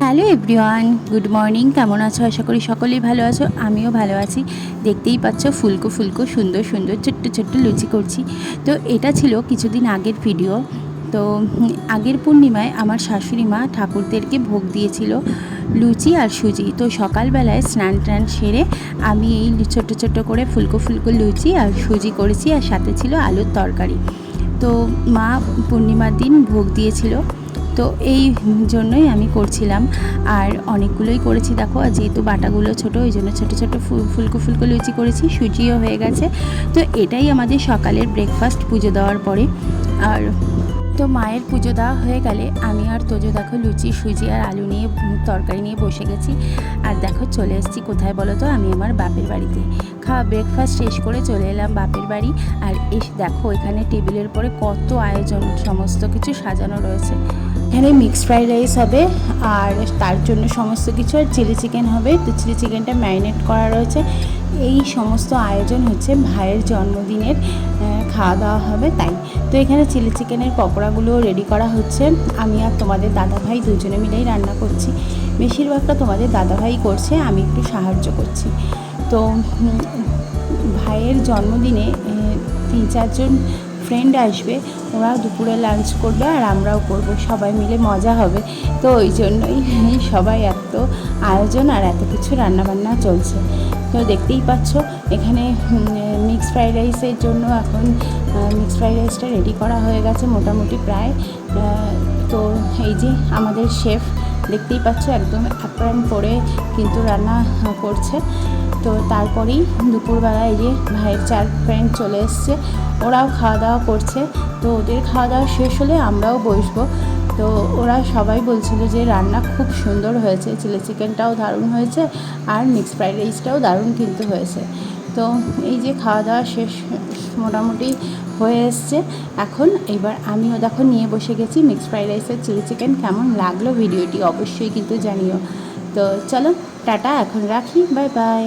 Hello everyone, good morning. কেমন আছো? আশা করি সকলেই ভালো আছো। আমিও ভালো আছি। দেখতেই পাচ্ছ ফুলকো ফুলকো সুন্দর সুন্দর ছোট্ট ছোট্ট লুচি করছি। তো এটা ছিল কিছুদিন আগের ভিডিও। তো আগের পূর্ণিমায় আমার শাশুড়ি মা ঠাকুরদেরকে ভোগ দিয়েছিল লুচি আর সুজি। তো সকালবেলায় স্নান টান সেরে আমি এই ছোট্ট ছোট্ট করে ফুলকো ফুলকো লুচি আর সুজি করেছি, আর সাথে ছিল আলুর তরকারি। তো মা পূর্ণিমার দিন ভোগ দিয়েছিল, তো এই জন্যই আমি করছিলাম। আর অনেকগুলোই করেছি দেখো, আর যেহেতু বাটাগুলো ছোটো ওই জন্য ছোটো ছোটো ফুলকো ফুলকো লুচি করেছি, সুজিও হয়ে গেছে। তো এটাই আমাদের সকালের ব্রেকফাস্ট পুজো দেওয়ার পরে। আর তো মায়ের পুজো দেওয়া হয়ে গেলে আমি আর তোজো দেখো লুচি সুজি আর আলু নিয়ে তরকারি নিয়ে বসে গেছি। আর দেখো চলে এসেছি কোথায় বলো তো, আমি আমার বাপের বাড়িতে। ব্রেকফাস্ট শেষ করে চলে এলাম বাপের বাড়ি। আর এসে দেখো এখানে টেবিলের পরে কত আয়োজন, সমস্ত কিছু সাজানো রয়েছে। এখানে মিক্সড ফ্রাইড রাইস হবে, আর তার জন্য সমস্ত কিছু, আর চিলি চিকেন হবে। তো চিলি চিকেনটা ম্যারিনেট করা রয়েছে। এই সমস্ত আয়োজন হচ্ছে ভাইয়ের জন্মদিনের খাওয়া দাওয়া হবে তাই। তো এখানে চিলি চিকেনের পকোড়াগুলো রেডি করা হচ্ছে। আমি আর তোমাদের দাদাভাই দুজনে মিলেই রান্না করছি। বেশিরভাগটা তোমাদের দাদাভাই করছে, আমি একটু সাহায্য করছি। তো ভাইয়ের জন্মদিনে 3-4জন ফ্রেন্ড আসবে, ওরা দুপুরে লাঞ্চ করবে আর আমরাও করব, সবাই মিলে মজা হবে। তো ওই জন্যই সবাই এত আয়োজন আর এত কিছু রান্নাবান্না চলছে। তো দেখতেই পাচ্ছ এখানে মিক্সড ফ্রাইড রাইসের জন্য এখন মিক্সড ফ্রাইড রাইসটা রেডি করা হয়ে গেছে মোটামুটি প্রায়। তো এই যে আমাদের শেফ দেখতেই পাচ্ছ একদম অ্যাপ্রন পরে কিন্তু রান্না করছে। তো তারপরেই দুপুরবেলা এই যে ভাইয়ের 4 ফ্রেন্ড চলে এসছে, ওরাও খাওয়া দাওয়া করছে। তো ওদের খাওয়া দাওয়া শেষ হলে আমরাও বসবো। তো ওরা সবাই বলছিল যে রান্না খুব সুন্দর হয়েছে, চিলি চিকেনটাও দারুণ হয়েছে আর মিক্সড ফ্রাইড রাইসটাও দারুণ কিন্তু হয়েছে। তো এই যে খাওয়া দাওয়া শেষ মোটামুটি হয়ে এসছে। এখন এবার আমিও দেখো নিয়ে বসে গেছি মিক্সড ফ্রাইড রাইসের চিলি চিকেন। কেমন লাগলো ভিডিওটি অবশ্যই কিন্তু জানিও। তো চলো টাটা, এখন রাখি, বাই বাই।